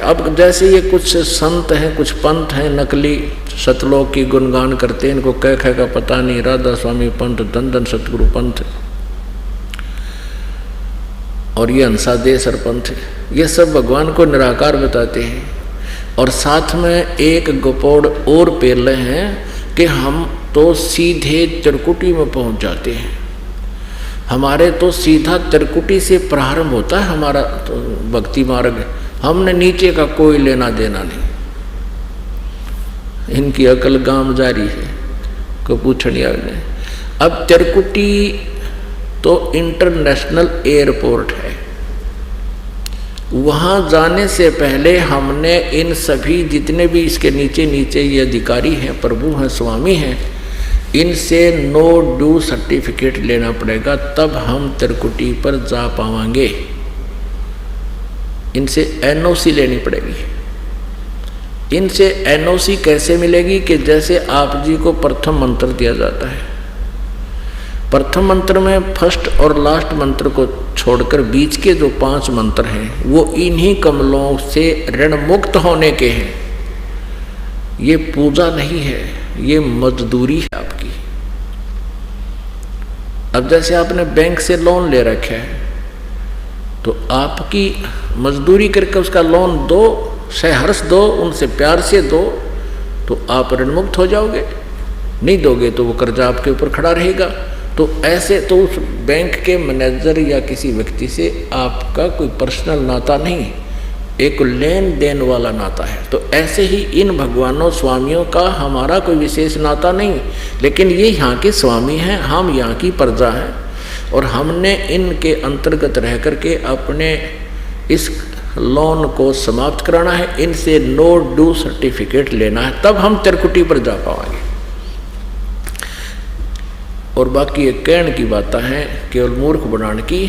अब जैसे ये कुछ संत हैं, कुछ पंथ हैं नकली, सतलोक की गुणगान करते हैं, इनको कह का पता नहीं, राधा स्वामी पंथ, धन धन सतगुरु पंथ और ये हंसादेसर पंथ, ये सब भगवान को निराकार बताते हैं। और साथ में एक गपोड़ और पेले हैं कि हम तो सीधे त्रिकुटी में पहुंच जाते हैं। हमारे तो सीधा त्रिकुटी से प्रारंभ होता है हमारा तो भक्ति मार्ग, हमने नीचे का कोई लेना देना नहीं। इनकी अकल गांव जारी है को पूछनिया ने। अब त्रिकुटी तो इंटरनेशनल एयरपोर्ट है, वहाँ जाने से पहले हमने इन सभी जितने भी इसके नीचे नीचे ये अधिकारी हैं, प्रभु हैं, स्वामी हैं, इनसे नो ड्यू सर्टिफिकेट लेना पड़ेगा, तब हम त्रिकुटी पर जा पाएंगे। इनसे एनओसी लेनी पड़ेगी। इनसे एनओसी कैसे मिलेगी कि जैसे आप जी को प्रथम मंत्र दिया जाता है, प्रथम मंत्र में फर्स्ट और लास्ट मंत्र को छोड़कर बीच के जो 5 मंत्र हैं वो इन्हीं कमलों से ऋण मुक्त होने के हैं। ये पूजा नहीं है, ये मजदूरी है आपकी। अब जैसे आपने बैंक से लोन ले रखा है तो आपकी मजदूरी करके उसका लोन दो, सहर्ष दो, उनसे प्यार से दो, तो आप ऋण मुक्त हो जाओगे। नहीं दोगे तो वो कर्जा आपके ऊपर खड़ा रहेगा। तो ऐसे तो उस बैंक के मैनेजर या किसी व्यक्ति से आपका कोई पर्सनल नाता नहीं, एक लेन देन वाला नाता है। तो ऐसे ही इन भगवानों स्वामियों का हमारा कोई विशेष नाता नहीं, लेकिन ये यहाँ के स्वामी हैं, हम यहाँ की प्रजा हैं और हमने इनके अंतर्गत रह करके अपने इस लोन को समाप्त कराना है, इनसे नो ड्यू सर्टिफिकेट लेना है, तब हम त्रिकुटी पर जा पाएंगे। और बाकी ये कहने की बातें हैं केवल मूर्ख बनाने की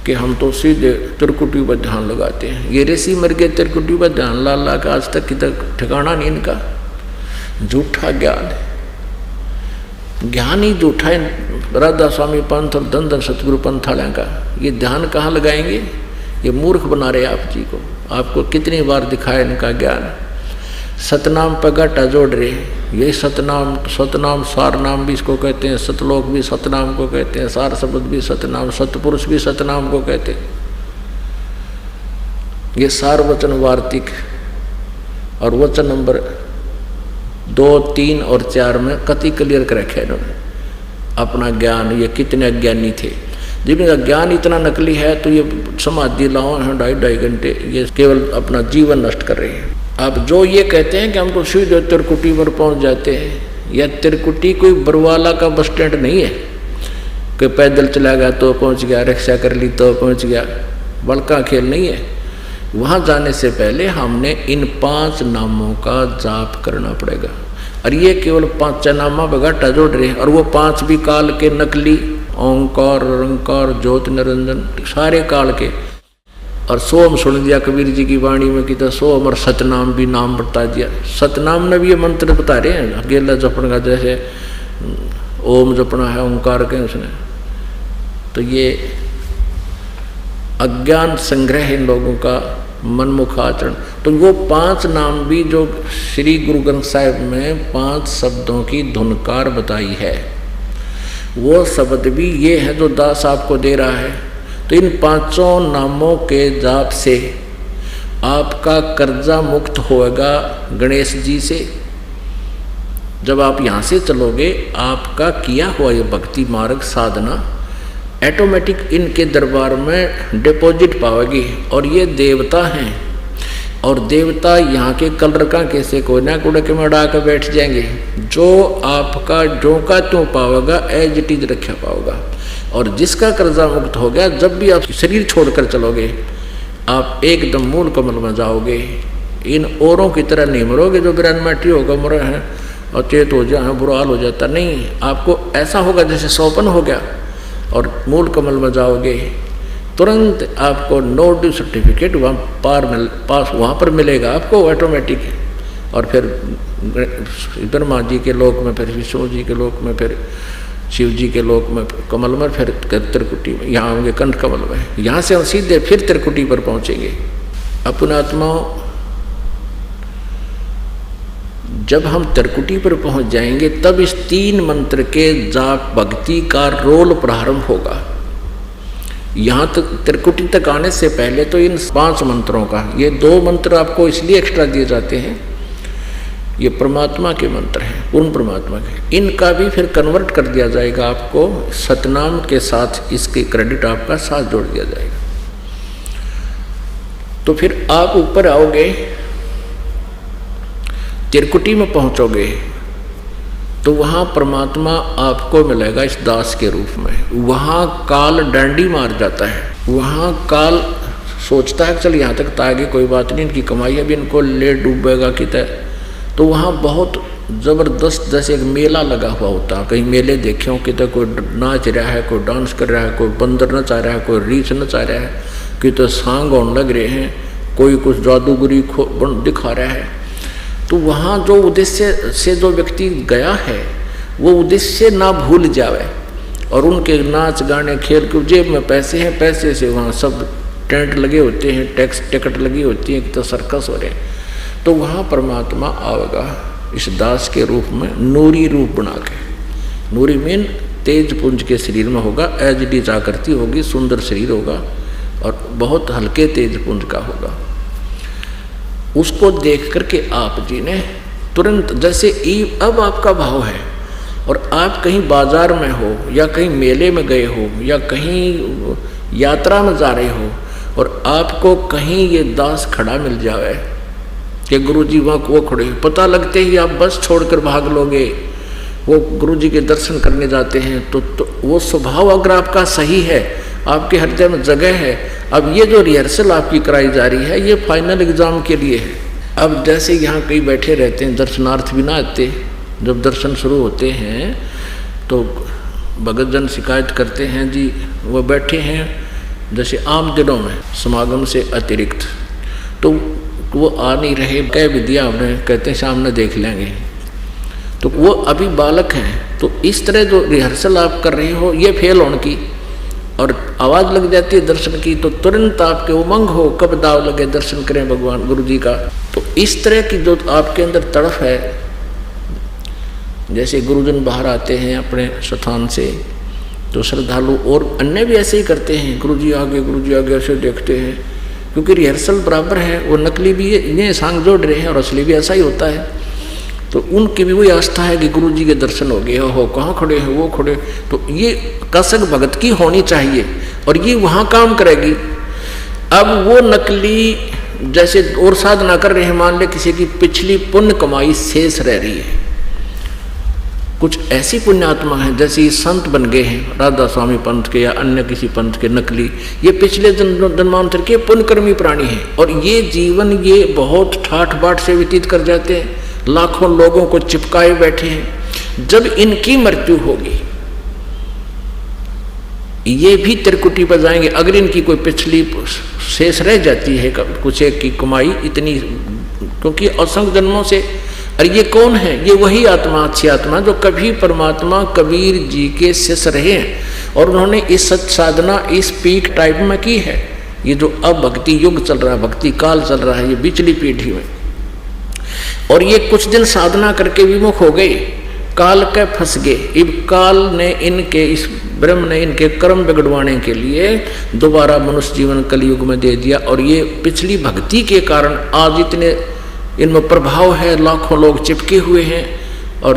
कि हम तो सीधे त्रिकुटी पर ध्यान लगाते हैं। ये ऋषि मर गए त्रिकुटी पर ध्यान ला ला का, आज तक ठिकाना नहीं इनका। झूठा ज्ञान है, ज्ञान ही झूठा है। राधा स्वामी पंथ और धन धन सतगुरु पंथ वाले का ये ध्यान कहाँ लगाएंगे? ये मूर्ख बना रहे आप जी को। आपको कितनी बार दिखाया इनका ज्ञान। सतनाम पर घाटा जोड़ रहे, ये सतनाम, सतनाम सार नाम भी इसको कहते हैं, सतलोक भी सतनाम को कहते हैं, सार शब्द भी सतनाम, सतपुरुष भी सतनाम को कहते हैं। ये सार वचन वार्तिक और वचन नंबर 2, 3 और 4 में कति क्लियर कर रखे इन्होंने अपना ज्ञान। ये कितने अज्ञानी थे, जिनका ज्ञान इतना नकली है तो ये समाधि लाओ हैं 2.5 घंटे, ये केवल अपना जीवन नष्ट कर रहे हैं। अब जो ये कहते हैं कि हम तो सीधे त्रिकुटी पर पहुंच जाते हैं, या त्रिकुटी कोई बरवाला का बस स्टैंड नहीं है कि पैदल चला गया तो पहुंच गया, रिक्शा कर ली तो पहुंच गया, बड़का खेल नहीं है। वहां जाने से पहले हमने इन 5 नामों का जाप करना पड़ेगा। और ये केवल 5 नामा बगाटा जोड़ रहे हैं, और वो 5 भी काल के नकली, ओंकार, रंकार, ज्योत, निरंजन, सारे काल के। और सोम सुन दिया कबीर जी की वाणी में कि तो सोम और सतनाम भी नाम बता दिया। सतनाम ने भी ये मंत्र बता रहे हैं, अकेला जपन का, जैसे ओम जपना है, ओंकार के उसने। तो ये अज्ञान संग्रह है इन लोगों का, मनमुख आचरण। तो वो 5 नाम भी जो श्री गुरु ग्रंथ साहिब में 5 शब्दों की धुनकार बताई है, वो शब्द भी ये है जो दास आपको दे रहा है। तो इन 5 नामों के जाप से आपका कर्जा मुक्त होगा गणेश जी से। जब आप यहाँ से चलोगे, आपका किया हुआ ये भक्ति मार्ग साधना ऑटोमेटिक इनके दरबार में डिपॉजिट पाओगी। और ये देवता हैं, और देवता यहाँ के कलर का कैसे कोयना कूड़े के में उड़ा कर बैठ जाएंगे। जो आपका जो का त्यों पाओगा, एज इट इज रखा पाओगा। और जिसका कर्जा मुक्त हो गया, जब भी आप शरीर छोड़कर चलोगे, आप एकदम मूल कमल में जाओगे। इन औरों की तरह नहीं मरोगे जो 92 होगा मरे हैं और चेत हो जाए, बुरा हाल हो जाता। नहीं, आपको ऐसा होगा जैसे सौपन हो गया, और मूल कमल में जाओगे, तुरंत आपको नो ड्यू सर्टिफिकेट वहाँ पर मिलेगा आपको ऑटोमेटिक। और फिर ब्रह्मा जी के लोक में, फिर विष्णु जी के लोक में, फिर शिव जी के लोक में कमल में, फिर त्रिकुटी में, यहाँ होंगे कंठ कमल में। यहाँ से हम सीधे फिर त्रिकुटी पर पहुँचेंगे। अपनात्माओं, जब हम त्रिकुटी पर पहुंच जाएंगे तब इस 3 मंत्र के जाप भक्ति का रोल प्रारंभ होगा। यहाँ तक त्रिकुटी तक आने से पहले तो इन 5 मंत्रों का, ये 2 मंत्र आपको इसलिए एक्स्ट्रा दिए जाते हैं, ये परमात्मा के मंत्र हैं, पूर्ण परमात्मा के। इनका भी फिर कन्वर्ट कर दिया जाएगा, आपको सतनाम के साथ इसके क्रेडिट आपका साथ जोड़ दिया जाएगा। तो फिर आप ऊपर आओगे, त्रिकुटी में पहुंचोगे तो वहां परमात्मा आपको मिलेगा इस दास के रूप में। वहां काल डंडी मार जाता है, वहां काल सोचता है चल यहाँ तक तो आगे कोई बात नहीं, इनकी कमाई अभी इनको ले डूबेगा कितने। तो वहाँ बहुत ज़बरदस्त जैसे एक मेला लगा हुआ होता, कहीं मेले देखे हो कितने, कोई नाच रहा है, कोई डांस कर रहा है, कोई बंदर नचा रहा है, कोई रीछ नचा रहा है, कितने सांग होने लग रहे हैं, कोई कुछ जादूगरी दिखा रहा है। तो वहाँ जो उद्देश्य से जो व्यक्ति गया है वो उद्देश्य ना भूल जावे, और उनके नाच गाने खेल के जेब में पैसे हैं, पैसे से वहाँ सब टेंट लगे होते हैं, टैक्स टिकट लगी होती है, तो सर्कस हो रहे हैं। तो वहाँ परमात्मा आवेगा इस दास के रूप में, नूरी रूप बना के। नूरी मीन तेज पुंज के शरीर में होगा, एचडी आकृति होगी, सुंदर शरीर होगा और बहुत हल्के तेज पुंज का होगा। उसको देख करके आप जी ने तुरंत, जैसे अब आपका भाव है और आप कहीं बाजार में हो या कहीं मेले में गए हो या कहीं यात्रा में जा रहे हो और आपको कहीं ये दास खड़ा मिल जाए कि गुरुजी वहाँ वो खड़े, पता लगते ही आप बस छोड़कर भाग लोगे, वो गुरुजी के दर्शन करने जाते हैं। तो वो स्वभाव अगर आपका सही है, आपके हृदय में जगह है। अब ये जो रिहर्सल आपकी कराई जा रही है ये फाइनल एग्जाम के लिए है। अब जैसे यहाँ कई बैठे रहते हैं, दर्शनार्थ भी ना आते, जब दर्शन शुरू होते हैं तो भगत जन शिकायत करते हैं जी वो बैठे हैं जैसे आम दिनों में समागम से अतिरिक्त, तो वो आ नहीं रहे, कह भी दिया हमने, कहते हैं सामने देख लेंगे। तो वो अभी बालक हैं। तो इस तरह जो रिहर्सल आप कर रहे हो ये फेल होने की, और आवाज़ लग जाती है दर्शन की, तो तुरंत आपके उमंग हो कब दाव लगे दर्शन करें भगवान गुरु जी का। तो इस तरह की जो आपके अंदर तड़फ है, जैसे गुरुजन बाहर आते हैं अपने स्थान से तो श्रद्धालु और अन्य भी ऐसे ही करते हैं, गुरुजी आगे ऐसे देखते हैं, क्योंकि रिहर्सल बराबर है, वो नकली भी इन्हें सांग जोड़ रहे हैं और असली भी ऐसा ही होता है। तो उनकी भी वही आस्था है कि गुरुजी के दर्शन हो गए, हो कहाँ खड़े हैं वो खड़े। तो ये कसक भगत की होनी चाहिए और ये वहाँ काम करेगी। अब वो नकली जैसे और साधना कर रहे हैं, मान ले किसी की पिछली पुण्य कमाई शेष रह रही है, कुछ ऐसी पुण्यात्मा है जैसे संत बन गए हैं राधा स्वामी पंथ के या अन्य किसी पंथ के नकली, ये पिछले जन्मांतर के पुण्यकर्मी प्राणी हैं और ये जीवन ये बहुत ठाठ बाट से व्यतीत कर जाते हैं, लाखों लोगों को चिपकाए बैठे हैं। जब इनकी मृत्यु होगी ये भी त्रिकुटी पर जाएंगे। अगर इनकी कोई पिछली शेष रह जाती है कुछ एक की कमाई इतनी, क्योंकि असंख्य जन्मों से, और ये कौन है? ये वही आत्मा, अच्छी आत्मा जो कभी परमात्मा कबीर जी के शिष्य रहे हैं और उन्होंने इस सत साधना इस पीक टाइप में की है। ये जो अब भक्ति युग चल रहा है, भक्ति काल चल रहा है, ये पिछली पीढ़ी में, और ये कुछ दिन साधना करके विमुख हो गए, काल के फंस गए। इब काल ने इनके, इस ब्रह्म ने इनके कर्म बिगड़वाने के लिए दोबारा मनुष्य जीवन कलयुग में दे दिया, और ये पिछली भक्ति के कारण आज इतने इनमें प्रभाव है, लाखों लोग चिपके हुए हैं और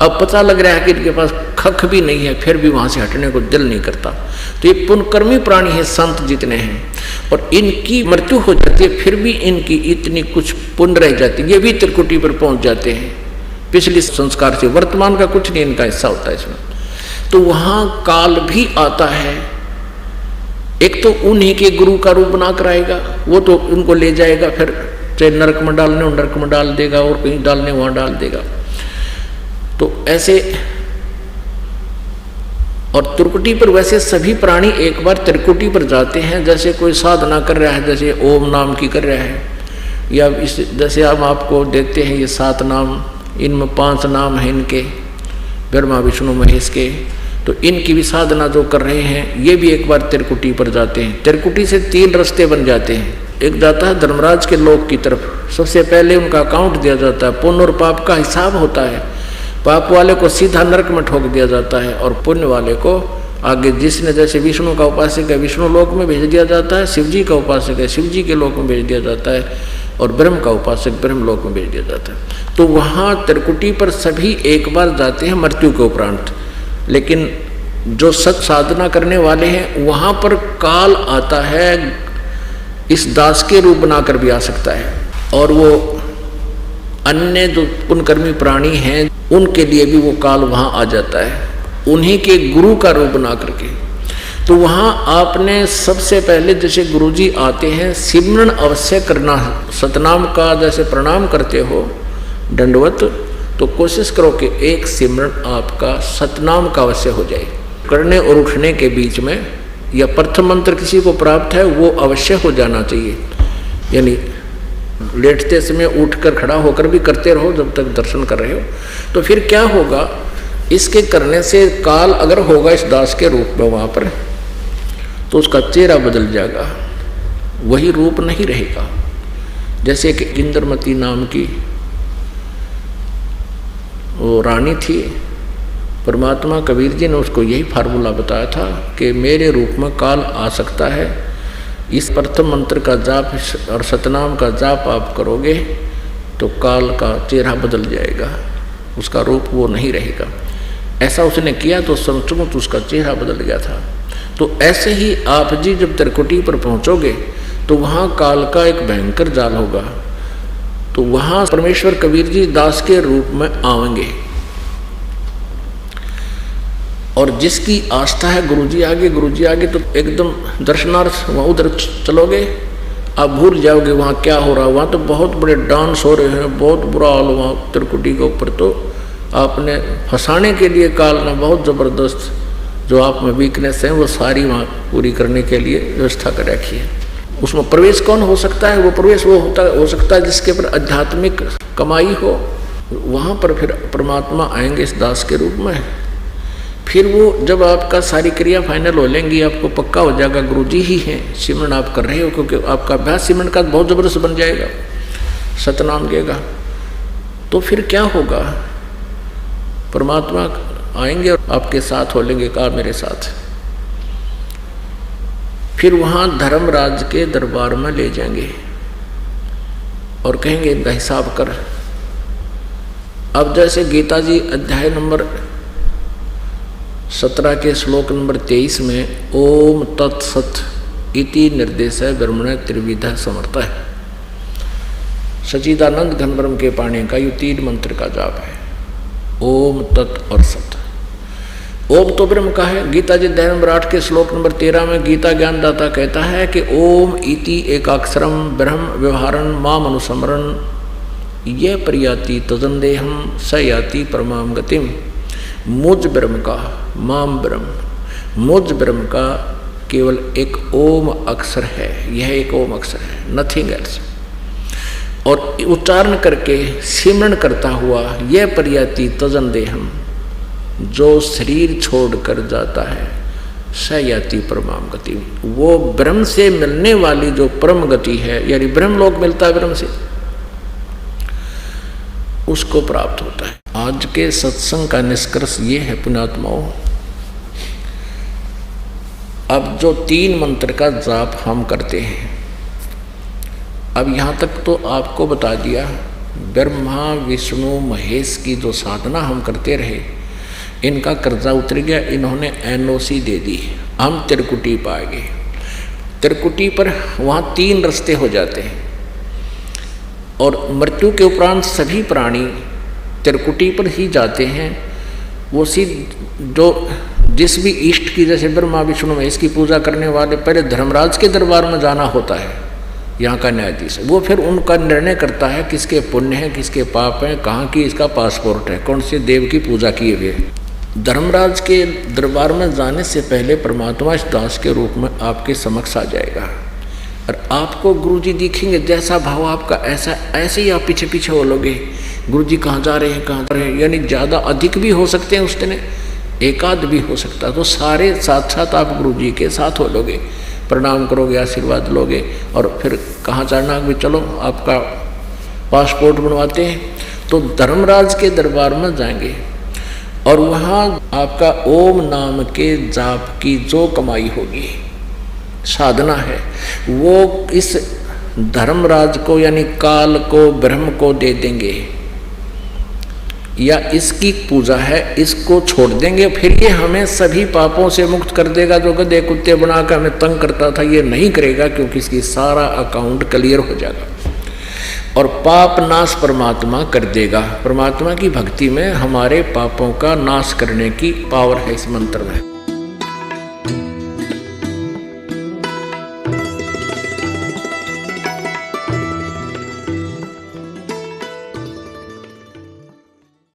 अब पता लग रहा है कि इनके पास खख भी नहीं है, फिर भी वहाँ से हटने को दिल नहीं करता। तो ये पुण्यकर्मी प्राणी है, संत जितने हैं, और इनकी मृत्यु हो जाती है फिर भी इनकी इतनी कुछ पुण्य रह जाती है, ये भी त्रिकुटी पर पहुँच जाते हैं पिछले संस्कार से। वर्तमान का कुछ नहीं इनका हिस्सा होता है इसमें। तो वहाँ काल भी आता है, एक तो उन्हीं के गुरु का रूप बना कर आएगा, वो तो उनको ले जाएगा, फिर चाहे नरक में डालने हो नरक में डाल देगा और कहीं डालने वहाँ डाल देगा। तो ऐसे, और त्रिकुटी पर वैसे सभी प्राणी एक बार त्रिकुटी पर जाते हैं। जैसे कोई साधना कर रहा है, जैसे ओम नाम की कर रहा है, या इस जैसे हम आपको देखते हैं ये 7 नाम, इनमें 5 नाम हैं इनके, ब्रह्मा विष्णु महेश के, तो इनकी भी साधना जो कर रहे हैं ये भी एक बार त्रिकुटी पर जाते हैं। त्रिकुटी से 3 रास्ते बन जाते हैं। एक जाता है धर्मराज के लोक की तरफ, सबसे पहले उनका अकाउंट दिया जाता है, पुण्य और पाप का हिसाब होता है। पाप वाले को सीधा नरक में ठोक दिया जाता है और पुण्य वाले को आगे, जिसने जैसे विष्णु का उपासक है विष्णु लोक में भेज दिया जाता है, शिव जी का उपासक है शिव जी के लोक में भेज दिया जाता है, और ब्रह्म का उपासक ब्रह्म लोक में भेज दिया जाता है। तो वहाँ त्रिकुटी पर सभी एक बार जाते हैं मृत्यु के उपरांत, लेकिन जो सत साधना करने वाले हैं वहाँ पर काल आता है, इस दास के रूप बनाकर भी आ सकता है, और वो अन्य जो पुण्यकर्मी प्राणी हैं उनके लिए भी वो काल वहाँ आ जाता है, उन्हीं के गुरु का रूप बना करके। तो वहाँ आपने सबसे पहले जैसे गुरुजी आते हैं सिमरन अवश्य करना है। सतनाम का जैसे प्रणाम करते हो दंडवत, तो कोशिश करो कि एक सिमरन आपका सतनाम का अवश्य हो जाए। करने और उठने के बीच में या प्रथम मंत्र किसी को प्राप्त है वो अवश्य हो जाना चाहिए, यानी लेटते समय उठकर खड़ा होकर भी करते रहो जब तक दर्शन कर रहे हो। तो फिर क्या होगा, इसके करने से काल अगर होगा इस दास के रूप में वहाँ पर, तो उसका चेहरा बदल जाएगा, वही रूप नहीं रहेगा। जैसे कि इंद्रमती नाम की वो रानी थी, परमात्मा कबीर जी ने उसको यही फार्मूला बताया था कि मेरे रूप में काल आ सकता है, इस प्रथम मंत्र का जाप और सतनाम का जाप आप करोगे तो काल का चेहरा बदल जाएगा, उसका रूप वो नहीं रहेगा। ऐसा उसने किया तो सचमुच उसका चेहरा बदल गया था। तो ऐसे ही आप जी जब त्रिकुटी पर पहुंचोगे तो वहाँ काल का एक भयंकर जाल होगा, तो वहाँ परमेश्वर कबीर जी दास के रूप में आएंगे, और जिसकी आस्था है गुरुजी आगे तो एकदम दर्शनार्थ वहाँ उधर चलोगे, आप भूल जाओगे वहाँ क्या हो रहा है। वहाँ तो बहुत बड़े डांस हो रहे हैं, बहुत बुरा हाल वहाँ त्रिकुटी के ऊपर। तो आपने फंसाने के लिए काल ने बहुत ज़बरदस्त जो आप में वीकनेस है वो सारी वहाँ पूरी करने के लिए व्यवस्था कर रखी है। उसमें प्रवेश कौन हो सकता है, वो प्रवेश वो हो सकता है जिसके पर आध्यात्मिक कमाई हो, वहाँ पर फिर परमात्मा आएंगे इस दास के रूप में। फिर वो जब आपका सारी क्रिया फाइनल हो लेंगी, आपको पक्का हो जाएगा गुरुजी ही हैं, सिमरन आप कर रहे हो, क्योंकि आपका अभ्यास सिमरन का बहुत ज़बरदस्त बन जाएगा, सतनाम देगा। तो फिर क्या होगा, परमात्मा आएंगे और आपके साथ हो लेंगे, कहा मेरे साथ। फिर वहाँ धर्मराज के दरबार में ले जाएंगे और कहेंगे इनका हिसाब कर। अब जैसे गीता जी अध्याय नंबर 17 के श्लोक नंबर 23 में ओम तत्सत इति निर्देश है ब्रह्मण त्रिविधा समर्थ है, सच्चिदानंद घन ब्रह्म के पाने का ये 3 मंत्र का जाप है, ओम तत् और सत। ओम तो ब्रह्म का है। गीता जी अध्याय नंबर 8 के श्लोक नंबर 13 में गीता ज्ञानदाता कहता है कि ओम इति एकाक्षरम ब्रह्म व्यवहारन माम अनुस्मरण ये प्रयाति तजंदेहम स याति परमाम गतिम। मुझ ब्रह्म का, माम ब्रह्म, मुझ ब्रह्म का केवल एक ओम अक्षर है, यह एक ओम अक्षर है, नथिंग एल्स। और उच्चारण करके सिमरण करता हुआ यह प्रयाति तजंदेहम, जो शरीर छोड़कर जाता है, स याति परमाम गति, वो ब्रह्म से मिलने वाली जो परम गति है, यानी ब्रह्म लोक मिलता है ब्रह्म से, उसको प्राप्त होता है। आज के सत्संग का निष्कर्ष ये है पुण्यात्माओं, अब जो 3 मंत्र का जाप हम करते हैं, अब यहाँ तक तो आपको बता दिया, ब्रह्मा विष्णु महेश की जो साधना हम करते रहे, इनका कर्जा उतर गया, इन्होंने NOC दे दी, हम त्रिकुटी पा गए। त्रिकुटी पर वहाँ 3 रास्ते हो जाते हैं, और मृत्यु के उपरांत सभी प्राणी त्रिकुटी पर ही जाते हैं। वो जो जिस भी इष्ट की, जैसे ब्रह्मा विष्णु महेश की पूजा करने वाले पहले धर्मराज के दरबार में जाना होता है, यहाँ का न्यायाधीश, वो फिर उनका निर्णय करता है किसके पुण्य है किसके पाप हैं, कहाँ की इसका पासपोर्ट है, कौन से देव की पूजा किए हुए। धर्मराज के दरबार में जाने से पहले परमात्मा इस दास के रूप में आपके समक्ष आ जाएगा, और आपको गुरुजी दिखेंगे, जैसा भाव आपका ऐसे ही आप पीछे पीछे हो लोगे, गुरुजी कहाँ जा रहे हैं, यानी ज़्यादा अधिक भी हो सकते हैं उस दिन, एकाध भी हो सकता है, तो सारे साथ साथ आप गुरुजी के साथ हो लोगे। प्रणाम करोगे, आशीर्वाद लोगे, और फिर कहाँ चढ़ना भी चलो आपका पासपोर्ट बनवाते हैं। तो धर्मराज के दरबार में जाएंगे और वहाँ आपका ओम नाम के जाप की जो कमाई होगी, साधना है, वो इस धर्मराज को यानी काल को, ब्रह्म को दे देंगे, या इसकी पूजा है इसको छोड़ देंगे। फिर ये हमें सभी पापों से मुक्त कर देगा। जो गधे कुत्ते बनाकर हमें तंग करता था ये नहीं करेगा, क्योंकि इसकी सारा अकाउंट क्लियर हो जाएगा। और पाप नाश परमात्मा कर देगा। परमात्मा की भक्ति में हमारे पापों का नाश करने की पावर है इस मंत्र में।